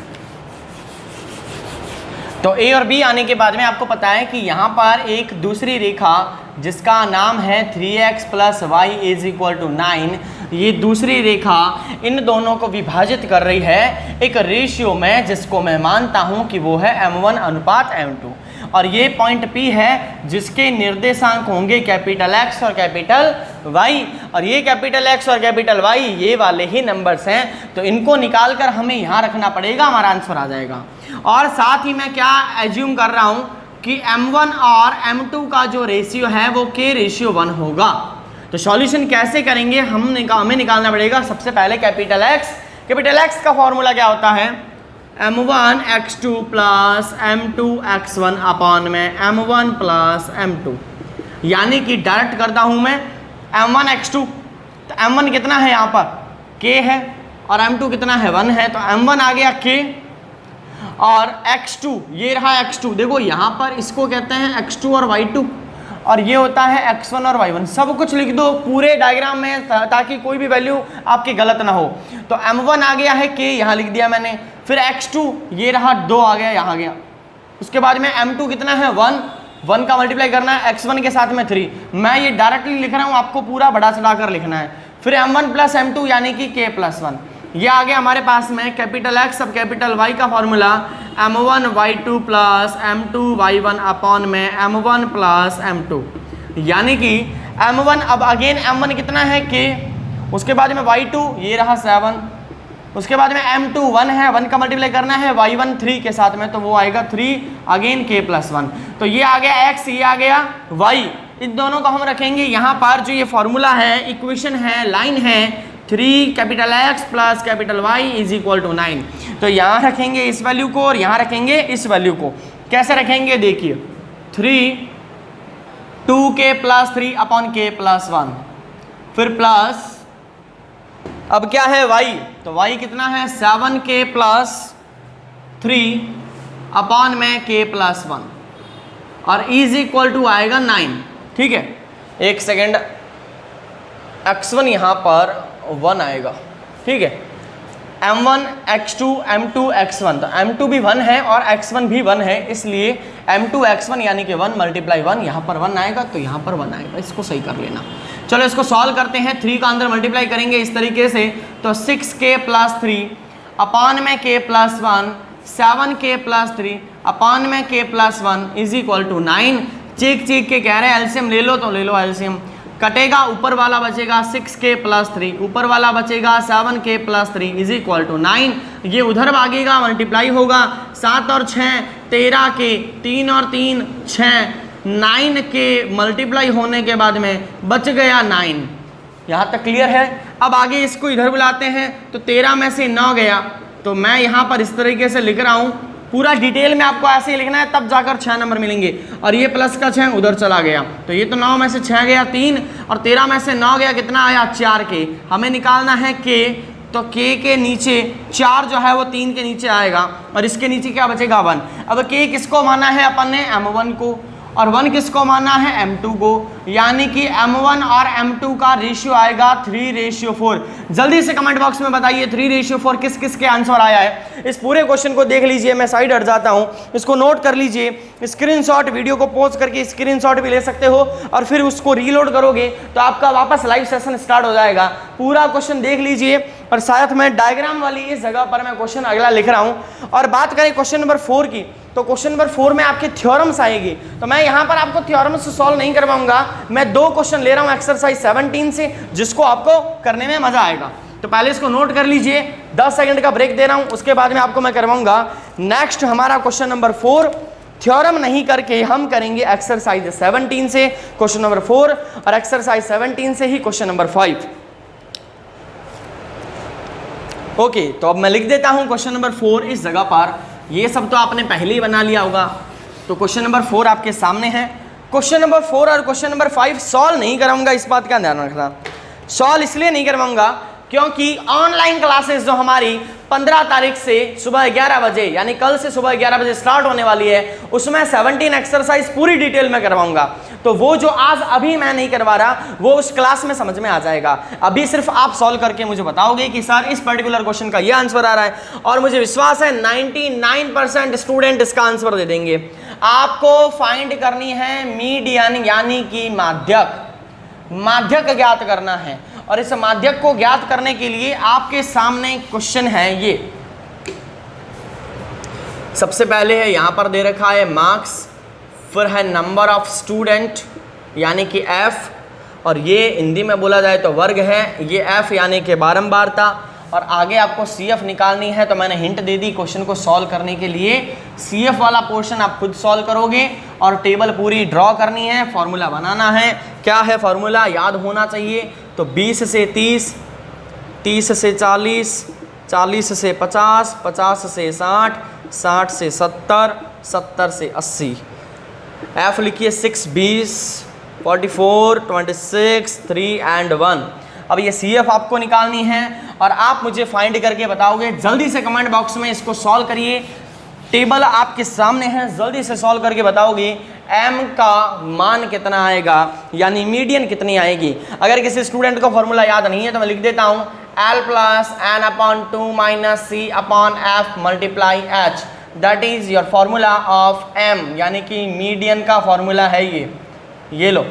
तो A और B आने के बाद में आपको पता है कि यहाँ पर एक दूसरी रेखा जिसका नाम है 3x + y = 9, ये दूसरी रेखा इन दोनों को विभाजित कर रही है एक रेशियो में, जिसको मैं मानता हूँ कि वो है m1 अनुपात m2। और ये पॉइंट P है जिसके निर्देशांक होंगे कैपिटल X और कैपिटल Y, और ये कैपिटल X और कैपिटल Y ये वाले ही नंबर्स हैं, तो इनको निकाल कर हमें यहाँ रखना पड़ेगा, हमारा आंसर आ जाएगा। और साथ ही मैं क्या एज्यूम कर रहा हूँ कि m1 और m2 का जो रेशियो है वो k रेशियो 1 होगा। तो सॉल्यूशन कैसे करेंगे, हमें निकालना पड़ेगा सबसे पहले कैपिटल X। कैपिटल X का फॉर्मूला क्या होता है, m1 x2 + m2 x1 upon में m1 + m2, यानी कि डायरेक्ट करता हूँ मैं m1 x2, तो m1 कितना है यहाँ पर k है और m2 कितना है 1 है, तो m1 आ गया k और x2 ये रहा x2। देखो यहाँ पर इसको कहते हैं x2 और y2 और ये होता है x1 और y1। सब कुछ लिख दो पूरे डायग्राम में ताकि कोई भी वैल्यू आपकी गलत ना हो। तो m1 आ गया है k, यहाँ लिख दिया मैंने, फिर x2 ये रहा 2 आ गया, यहाँ गया। उसके बाद में m2 कितना है 1 का मल्टीप्लाई करना है x1 के साथ में 3। मैं ये डायरेक्टली लिख रहा हूँ, आपको पूरा बढ़ा चढ़ा कर लिखना है। फिर m1 + m2 यानी कि k + 1, ये आ गया हमारे पास में कैपिटल X अब कैपिटल Y का formula m1 y2 + m2 y1 upon में m1 + m2, यानी कि m1 अब अगेन m1 कितना है k, उसके बाद में y2 ये रहा 7, उसके बाद में m2 1 है, 1 का मल्टीप्लाई करना है y1 3 के साथ में, तो वो आएगा 3 अगेन k + 1। तो ये आ गया x, ये आ गया y, इन दोनों को हम रखेंगे यहाँ पर। जो ये फॉर्मूला है, इक्वेशन है, लाइन है 3 capital X plus capital Y is equal to 9। तो यहाँ रखेंगे इस वैल्यू को और यहाँ रखेंगे इस वैल्यू को। कैसे रखेंगे देखिए, 3 2k plus 3 upon k plus 1, फिर प्लस अब क्या है y, तो y कितना है 7k प्लस 3 अपॉन में k प्लस 1 और इज इक्वल टू आएगा 9। ठीक है, एक सेकेंड, x1 यहाँ पर 1 आएगा। ठीक है, m1 x2 m2 x1, तो m2 भी 1 है और x1 भी 1 है, इसलिए m2 x1 यानी कि 1 मल्टीप्लाई 1, यहाँ पर 1 आएगा तो यहाँ पर 1 आएगा। इसको सही कर लेना। चलो इसको सॉल्व करते हैं। 3 का अंदर मल्टीप्लाई करेंगे इस तरीके से, तो 6k प्लस 3 अपॉन में k plus 1, 7k plus 3 upon में k plus 1 is equal to 9। Check के कह रहे हैं एलसीएम ले लो, तो ले लो एलसीएम। कटेगा, ऊपर वाला बचेगा 6k प्लस 3, ऊपर वाला बचेगा 7k plus 3 is equal to 9। ये उधर भागेगा, मल्टीप्लाई होगा, 7 और 6 13k, 3 और 3 6, 9k मल्टीप्लाई होने के बाद में बच गया 9। यहाँ तक क्लियर है। अब आगे इसको इधर बुलाते हैं, तो 13 में से 9 गया, तो मैं यहाँ पर इस तरीके से लिख रहा हूँ। पूरा डिटेल में आपको ऐसे ही लिखना है, तब जाकर 6 नंबर मिलेंगे। और ये प्लस का 6 उधर चला गया, तो ये तो 9 में से 6 गया 3 और 13 में से 9 गया, कितना आया 4k। हमें निकालना है k, तो k के नीचे 4 जो है वो 3 के नीचे आएगा और इसके नीचे क्या बचेगा 1। अब k किसको माना है अपन ने, m1 को, और 1 किसको माना है m2 को, यानी कि m1 और m2 का रेशियो आएगा 3:4। जल्दी से कमेंट बॉक्स में बताइए 3:4 किस किस के आंसर आया है। इस पूरे क्वेश्चन को देख लीजिए, मैं साइड हट जाता हूं, इसको नोट कर लीजिए, स्क्रीनशॉट, वीडियो को पॉज करके स्क्रीनशॉट भी ले सकते हो और फिर उसको रीलोड करोगे तो आपका वापस लाइव सेशन स्टार्ट हो जाएगा। पूरा क्वेश्चन देख लीजिए और साथ में डायग्राम वाली इस जगह पर मैं क्वेश्चन अगला लिख रहा हूं। और बात करें क्वेश्चन नंबर 4 की, तो क्वेश्चन नंबर 4 में आपके थ्योरम्स आएगी, तो मैं यहाँ पर आपको थ्योरम्स सॉल्व नहीं करवाऊंगा। मैं 2 क्वेश्चन ले रहा हूँ एक्सरसाइज 17 से, जिसको आपको करने में मजा आएगा। तो पहले इसको नोट कर लीजिए, 10 सेकंड का ब्रेक दे रहा हूँ, उसके बाद में आपको मैं करवाऊंगा। नेक्स्ट हमारा क्वेश्चन नंबर 4 थ्योरम नहीं करके हम करेंगे एक्सरसाइज 17 से क्वेश्चन नंबर 4 और एक्सरसाइज 17 से ही क्वेश्चन नंबर 5। ओके, तो अब मैं लिख देता हूं क्वेश्चन नंबर 4 इस जगह पर। ये सब तो आपने पहले ही बना लिया होगा, तो क्वेश्चन नंबर 4 आपके सामने है। क्वेश्चन नंबर 4 और क्वेश्चन नंबर 5 सॉल्व नहीं कराऊंगा, इस बात का ध्यान रखना। सॉल्व इसलिए नहीं करवाऊंगा क्योंकि ऑनलाइन क्लासेस जो हमारी 15 तारीख से सुबह 11 बजे, यानी कल से सुबह 11 बजे स्टार्ट होने वाली है, उसमें 17 एक्सरसाइज पूरी डिटेल में करवाऊंगा। तो वो जो आज अभी मैं नहीं करवा रहा, वो उस क्लास में समझ में आ जाएगा। अभी सिर्फ आप सॉल्व करके मुझे बताओगे कि सर इस पर्टिकुलर क्वेश्चन का ये आंसर आ रहा है, और मुझे विश्वास है 99% स्टूडेंट इसका आंसर दे देंगे। आपको फाइंड करनी है मीडियन, यानी कि माध्यक ज्ञात करना है। और इस माध्यक को ज्ञात करने के लिए आपके सामने क्वेश्चन है ये। सबसे पहले है यहां पर दे रखा है मार्क्स, फिर है नंबर ऑफ स्टूडेंट यानी कि f, और ये हिंदी में बोला जाए तो वर्ग है, ये f यानी कि बारंबारता, और आगे आपको CF निकालनी है। तो मैंने हिंट दे दी क्वेश्चन को सॉल्व करने के लिए। CF वाला पोर्शन आप खुद सॉल्व करोगे और टेबल पूरी ड्रॉ करनी है, फॉर्मूला बनाना है। क्या है फॉर्मूला, याद होना चाहिए। तो 20 से 30, 30 से 40, 40 से 50, 50 से 60, 60 से 70, 70 से 80। F लिखिए 6, 20, 44, 26, 3 and 1। अब ये CF आपको निकालनी है और आप मुझे फाइंड करके बताओगे। जल्दी से कमेंट बॉक्स में इसको सॉल्व करिए, टेबल आपके सामने है, जल्दी से सॉल्व करके बताओगे m का मान कितना आएगा, यानी मीडियन कितनी आएगी। अगर किसी स्टूडेंट को फॉर्मूला याद नहीं है तो मैं लिख देता हूँ L plus n upon 2 minus C upon F multiply H, that is your formula of m, यानी कि मीडियन का फॉर्मूला है ये लो।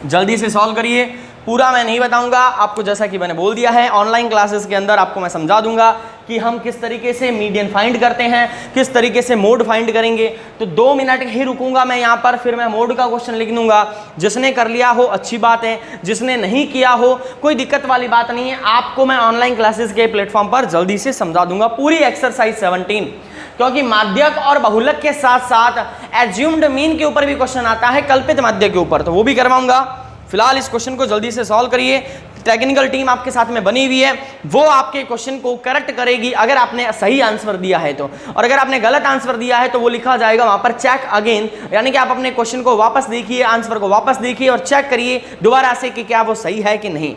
जल्दी से सॉल्व करिए। पूरा मैं नहीं बताऊंगा आपको, जैसा कि मैंने बोल दिया है ऑनलाइन क्लासेस के अंदर आपको मैं समझा दूंगा कि हम किस तरीके से मीडियन फाइंड करते हैं, किस तरीके से मोड फाइंड करेंगे। तो 2 मिनट ही रुकूंगा मैं यहाँ पर, फिर मैं मोड का क्वेश्चन लिख दूंगा। जिसने कर लिया हो अच्छी बात है, जिसने नहीं किया हो कोई दिक्कत वाली बात नहीं है। आपको मैं ऑनलाइन क्लासेस के प्लेटफॉर्म पर जल्दी से समझा दूंगा पूरी एक्सरसाइज 17, क्योंकि माध्यक और बहुलक के साथ साथ एज्यूम्ड मीन के ऊपर भी क्वेश्चन आता है, कल्पित माध्यक के ऊपर, तो वो भी करवाऊंगा। फिलहाल इस क्वेश्चन को जल्दी से सॉल्व करिए। टेक्निकल टीम आपके साथ में बनी हुई है, वो आपके क्वेश्चन को करेक्ट करेगी अगर आपने सही आंसर दिया है तो। और अगर आपने गलत आंसर दिया है तो वो लिखा जाएगा वहां पर चेक अगेन, यानी कि आप अपने क्वेश्चन को वापस देखिए, आंसर को वापस देखिए और चेक करिए दोबारा से कि क्या वो सही है कि नहीं।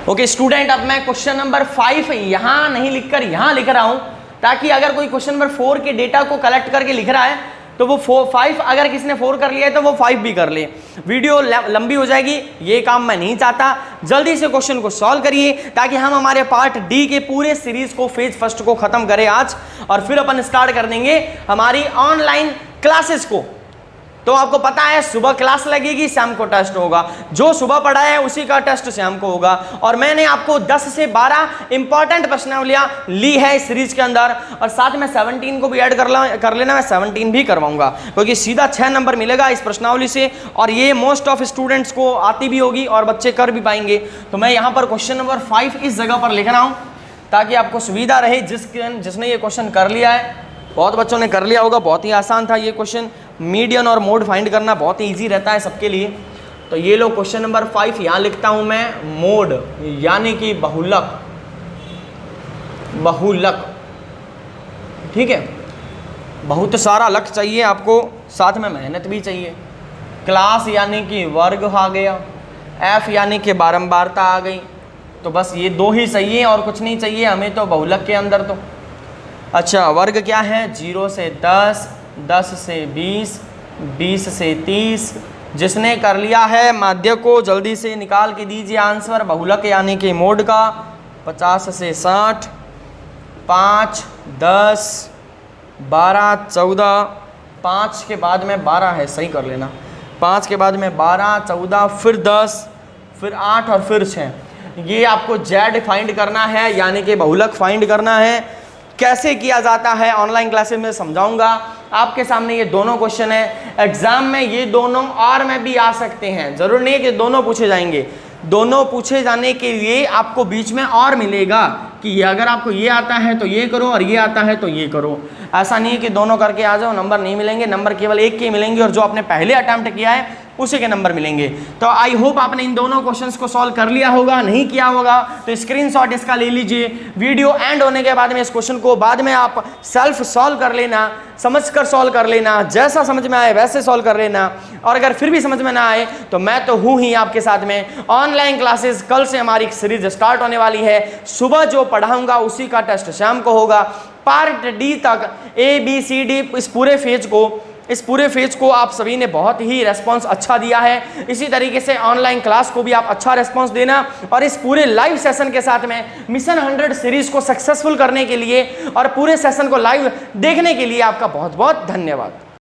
ओके स्टूडेंट, अब मैं क्वेश्चन नंबर 5 यहां नहीं लिखकर यहां लिख रहा हूं, ताकि अगर कोई क्वेश्चन नंबर 4 के डेटा को कलेक्ट करके लिख रहा है तो वो 5 अगर किसी ने 4 कर लिया है तो वो 5 भी कर ले। वीडियो लंबी हो जाएगी, ये काम मैं नहीं चाहता। जल्दी से क्वेश्चन को सॉल्व करिए ताकि हम हमारे पार्ट डी के पूरे सीरीज को फेज फर्स्ट को खत्म करें आज, और फिर अपन स्टार्ट कर देंगे हमारी ऑनलाइन क्लासेस को। तो आपको पता है सुबह क्लास लगेगी, शाम को टेस्ट होगा, जो सुबह पढ़ा है उसी का टेस्ट शाम को होगा। और मैंने आपको 10 से 12 इंपॉर्टेंट प्रश्नावलियां ली है इस सीरीज के अंदर, और साथ में 17 को भी ऐड कर लेना, मैं 17 भी करवाऊंगा, क्योंकि सीधा 6 नंबर मिलेगा इस प्रश्नावली से, और ये मोस्ट ऑफ स्टूडेंट्स को आती भी होगी और बच्चे कर भी पाएंगे। तो मैं यहाँ पर क्वेश्चन नंबर 5 इस जगह पर लिख रहा हूँ ताकि आपको सुविधा रहे। जिसने ये क्वेश्चन कर लिया है, बहुत बच्चों ने कर लिया होगा, बहुत ही आसान था ये क्वेश्चन। मीडियन और मोड फाइंड करना बहुत ही ईजी रहता है सबके लिए। तो ये लो क्वेश्चन नंबर 5 यहाँ लिखता हूँ मैं, मोड यानी कि बहुलक, बहुलक, ठीक है। बहुत सारा लक चाहिए आपको, साथ में मेहनत भी चाहिए। क्लास यानी कि वर्ग आ गया, एफ यानी कि बारंबारता आ गई, तो बस ये 2 ही सही है और कुछ नहीं चाहिए हमें तो बहुलक के अंदर तो। अच्छा वर्ग क्या है, 0 से 10, 10 से 20, 20 से 30। जिसने कर लिया है माध्य को जल्दी से निकाल के दीजिए आंसर। बहुलक यानी कि मोड का 50 से 60, 5, 10, 12, 14, 5 के बाद में 12 है, सही कर लेना, 5 के बाद में 12, 14, फिर 10, फिर 8 और फिर 6। ये आपको जेड फाइंड करना है, यानी कि बहुलक फाइंड करना है। कैसे किया जाता है ऑनलाइन क्लासेस में समझाऊंगा। आपके सामने ये दोनों क्वेश्चन है, एग्जाम में ये दोनों और में भी आ सकते हैं, जरूर नहीं है कि दोनों पूछे जाएंगे। दोनों पूछे जाने के लिए आपको बीच में और मिलेगा कि अगर आपको ये आता है तो ये करो और ये आता है तो ये करो। ऐसा नहीं है कि दोनों करके आ जाओ, नंबर नहीं मिलेंगे, नंबर केवल एक के मिलेंगे, और जो आपने पहले अटेम्प्ट किया है उसी के नंबर मिलेंगे। तो आई होप आपने इन दोनों क्वेश्चंस को सॉल्व कर लिया होगा, नहीं किया होगा तो स्क्रीनशॉट इसका ले लीजिए। वीडियो एंड होने के बाद में इस क्वेश्चन को बाद में आप सेल्फ सॉल्व कर लेना, समझकर सॉल्व कर लेना, जैसा समझ में आए वैसे सॉल्व कर लेना। और अगर फिर भी समझ में ना आए तो मैं तो हूँ ही आपके साथ में। ऑनलाइन क्लासेस कल से हमारी सीरीज स्टार्ट होने वाली है, सुबह जो पढ़ाऊंगा उसी का टेस्ट शाम को होगा। पार्ट डी तक ABCD इस पूरे फेज को आप सभी ने बहुत ही रेस्पॉन्स अच्छा दिया है। इसी तरीके से ऑनलाइन क्लास को भी आप अच्छा रेस्पॉन्स देना, और इस पूरे लाइव सेशन के साथ में मिशन 100 सीरीज को सक्सेसफुल करने के लिए और पूरे सेशन को लाइव देखने के लिए आपका बहुत बहुत धन्यवाद।